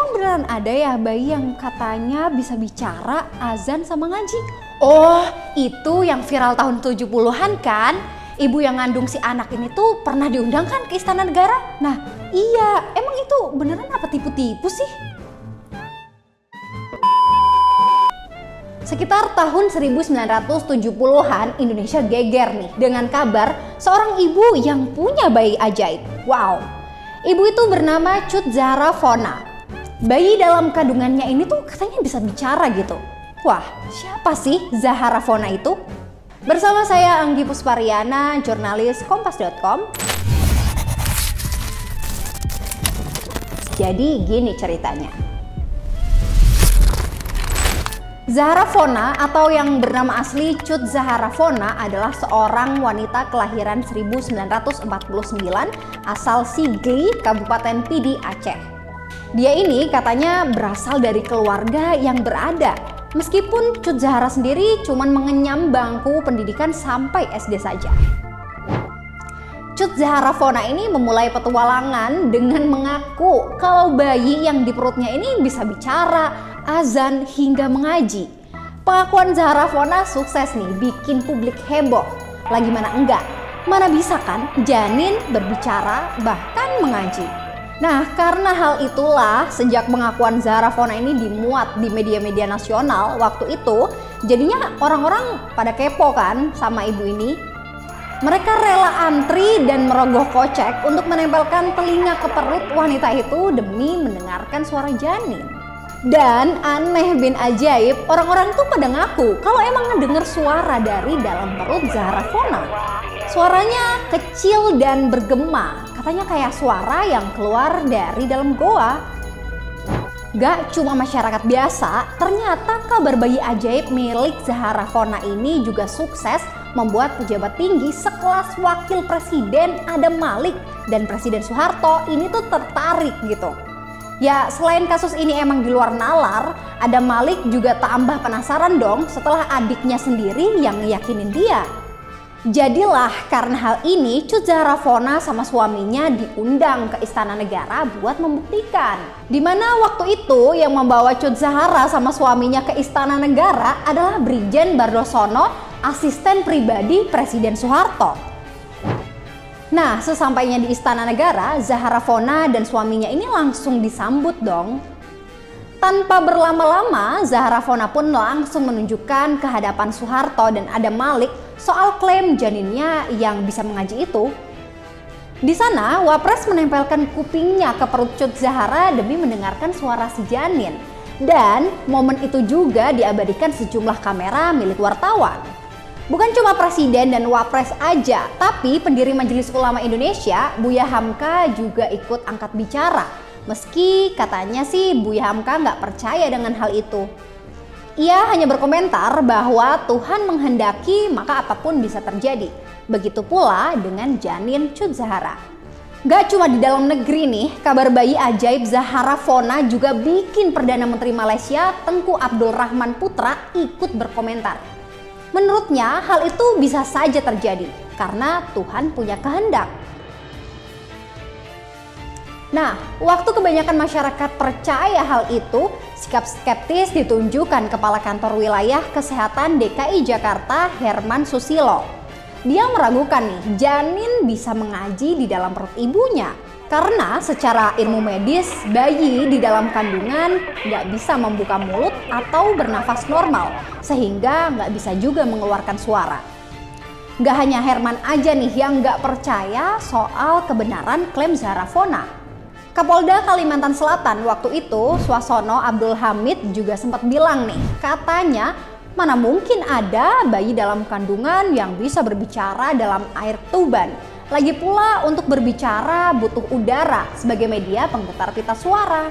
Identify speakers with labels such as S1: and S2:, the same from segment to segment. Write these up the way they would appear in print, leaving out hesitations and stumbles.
S1: emang beneran ada ya bayi yang katanya bisa bicara, azan sama ngaji? Oh, itu yang viral tahun 70-an kan? Ibu yang ngandung si anak ini tuh pernah diundang kan ke Istana Negara? Nah, iya, emang itu beneran apa tipu-tipu sih? Sekitar tahun 1970-an Indonesia geger nih dengan kabar seorang ibu yang punya bayi ajaib. Wow, ibu itu bernama Cut Zahra Fona. Bayi dalam kandungannya ini tuh katanya bisa bicara gitu. Wah, siapa sih Zahra Fona itu? Bersama saya Anggi Puspariana, jurnalis Kompas.com. Jadi gini ceritanya. Zahra Fona atau yang bernama asli Cut Zahra Fona adalah seorang wanita kelahiran 1949 asal Sigli, Kabupaten Pidi, Aceh. Dia ini katanya berasal dari keluarga yang berada. Meskipun Cut Zahra sendiri cuma mengenyam bangku pendidikan sampai SD saja. Cut Zahra Fona ini memulai petualangan dengan mengaku kalau bayi yang di perutnya ini bisa bicara, azan hingga mengaji. Pengakuan Zahra Fona sukses nih bikin publik heboh. Lagi mana enggak? Mana bisa kan janin berbicara bahkan mengaji. Nah, karena hal itulah sejak pengakuan Zahra Fona ini dimuat di media-media nasional waktu itu, jadinya orang-orang pada kepo kan sama ibu ini. Mereka rela antri dan merogoh kocek untuk menempelkan telinga ke perut wanita itu demi mendengarkan suara janin. Dan aneh bin ajaib, orang-orang tuh pada ngaku kalau emang ngedenger suara dari dalam perut Zahra Fona. Suaranya kecil dan bergema, katanya kayak suara yang keluar dari dalam goa. Gak cuma masyarakat biasa, ternyata kabar bayi ajaib milik Zahra Fona ini juga sukses membuat pejabat tinggi sekelas Wakil Presiden Adam Malik dan Presiden Soeharto ini tuh tertarik gitu. Ya, selain kasus ini emang di luar nalar, Adam Malik juga tambah penasaran dong setelah adiknya sendiri yang ngeyakinin dia. Jadilah karena hal ini Cut Zahra Fona sama suaminya diundang ke Istana Negara buat membuktikan. Dimana waktu itu yang membawa Cut Zahra sama suaminya ke Istana Negara adalah Brigjen Bardosono, asisten pribadi Presiden Soeharto. Nah, sesampainya di Istana Negara, Zahra Fona dan suaminya ini langsung disambut dong. Tanpa berlama-lama, Zahra Fona pun langsung menunjukkan ke hadapan Soeharto dan Adam Malik soal klaim janinnya yang bisa mengaji itu. Di sana, Wapres menempelkan kupingnya ke perut Cut Zahra demi mendengarkan suara si janin. Dan momen itu juga diabadikan sejumlah kamera milik wartawan. Bukan cuma Presiden dan Wapres aja, tapi pendiri Majelis Ulama Indonesia, Buya Hamka juga ikut angkat bicara. Meski katanya sih Buya Hamka nggak percaya dengan hal itu. Ia hanya berkomentar bahwa Tuhan menghendaki maka apapun bisa terjadi. Begitu pula dengan janin Cut Zahra. Gak cuma di dalam negeri nih, kabar bayi ajaib Zahra Fona juga bikin Perdana Menteri Malaysia Tengku Abdul Rahman Putra ikut berkomentar. Menurutnya hal itu bisa saja terjadi karena Tuhan punya kehendak. Nah, waktu kebanyakan masyarakat percaya hal itu, sikap skeptis ditunjukkan Kepala Kantor Wilayah Kesehatan DKI Jakarta Herman Susilo. Dia meragukan nih, janin bisa mengaji di dalam perut ibunya. Karena secara ilmu medis, bayi di dalam kandungan nggak bisa membuka mulut atau bernafas normal, sehingga nggak bisa juga mengeluarkan suara. Nggak hanya Herman aja nih yang nggak percaya soal kebenaran klaim Zahra Fona. Kapolda Kalimantan Selatan waktu itu, Swasono Abdul Hamid juga sempat bilang nih, katanya mana mungkin ada bayi dalam kandungan yang bisa berbicara dalam air tuban. Lagi pula untuk berbicara butuh udara sebagai media penggetar pita suara.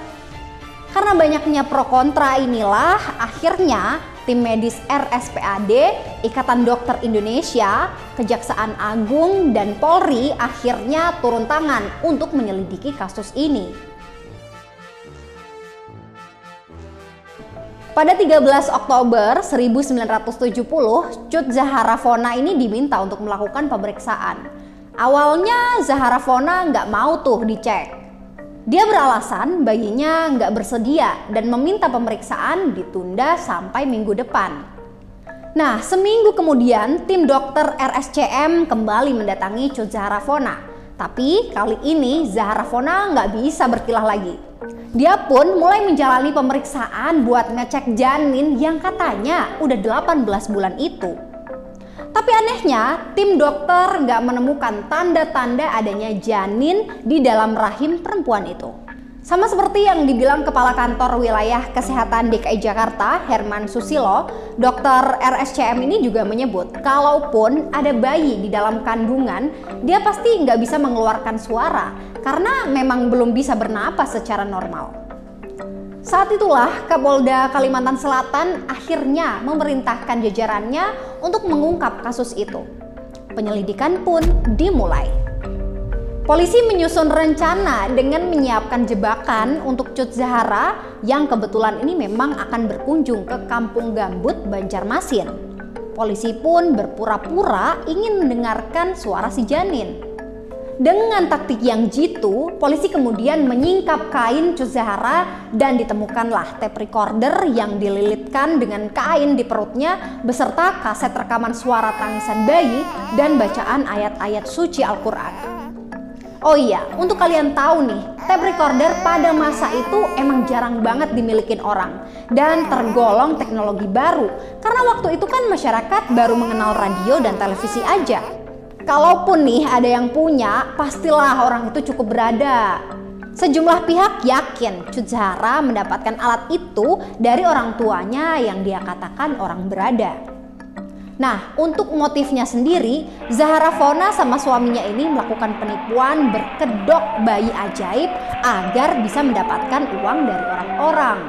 S1: Karena banyaknya pro kontra inilah akhirnya tim medis RSPAD, Ikatan Dokter Indonesia, Kejaksaan Agung, dan Polri akhirnya turun tangan untuk menyelidiki kasus ini. Pada 13 Oktober 1970, Cut Zahra Fona ini diminta untuk melakukan pemeriksaan. Awalnya Zahra Fona nggak mau tuh dicek. Dia beralasan bayinya nggak bersedia dan meminta pemeriksaan ditunda sampai minggu depan. Nah, seminggu kemudian tim dokter RSCM kembali mendatangi Cut Zahara Fona. Tapi kali ini Zahara Fona nggak bisa berkilah lagi. Dia pun mulai menjalani pemeriksaan buat ngecek janin yang katanya udah 18 bulan itu. Tapi anehnya, tim dokter nggak menemukan tanda-tanda adanya janin di dalam rahim perempuan itu. Sama seperti yang dibilang Kepala Kantor Wilayah Kesehatan DKI Jakarta, Herman Susilo, dokter RSCM ini juga menyebut kalaupun ada bayi di dalam kandungan, dia pasti nggak bisa mengeluarkan suara karena memang belum bisa bernapas secara normal. Saat itulah Kapolda Kalimantan Selatan akhirnya memerintahkan jajarannya untuk mengungkap kasus itu. Penyelidikan pun dimulai. Polisi menyusun rencana dengan menyiapkan jebakan untuk Cut Zahara yang kebetulan ini memang akan berkunjung ke Kampung Gambut, Banjarmasin. Polisi pun berpura-pura ingin mendengarkan suara si janin. Dengan taktik yang jitu, polisi kemudian menyingkap kain Cut Zahara dan ditemukanlah tape recorder yang dililitkan dengan kain di perutnya beserta kaset rekaman suara tangisan bayi dan bacaan ayat-ayat suci Al-Quran. Oh iya, untuk kalian tahu nih, tape recorder pada masa itu emang jarang banget dimilikin orang dan tergolong teknologi baru karena waktu itu kan masyarakat baru mengenal radio dan televisi aja. Kalaupun nih ada yang punya, pastilah orang itu cukup berada. Sejumlah pihak yakin Cut Zahara mendapatkan alat itu dari orang tuanya yang dia katakan orang berada. Nah, untuk motifnya sendiri, Zahara Fona sama suaminya ini melakukan penipuan berkedok bayi ajaib agar bisa mendapatkan uang dari orang-orang.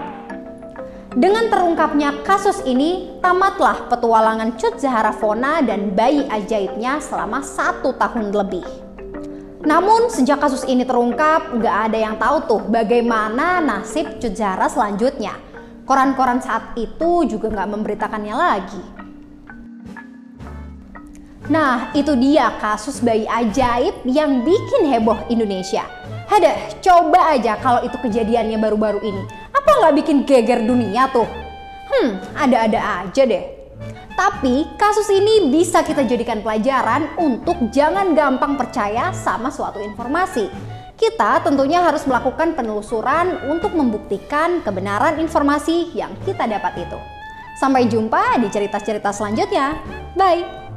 S1: Dengan terungkapnya kasus ini, tamatlah petualangan Cut Zahara Fona dan bayi ajaibnya selama 1 tahun lebih. Namun sejak kasus ini terungkap, nggak ada yang tahu tuh bagaimana nasib Cut Zahara selanjutnya. Koran-koran saat itu juga nggak memberitakannya lagi. Nah, itu dia kasus bayi ajaib yang bikin heboh Indonesia. Hadeh, coba aja kalau itu kejadiannya baru-baru ini. Apa nggak bikin geger dunia tuh? Ada-ada aja deh. Tapi kasus ini bisa kita jadikan pelajaran untuk jangan gampang percaya sama suatu informasi. Kita tentunya harus melakukan penelusuran untuk membuktikan kebenaran informasi yang kita dapat itu. Sampai jumpa di cerita-cerita selanjutnya. Bye!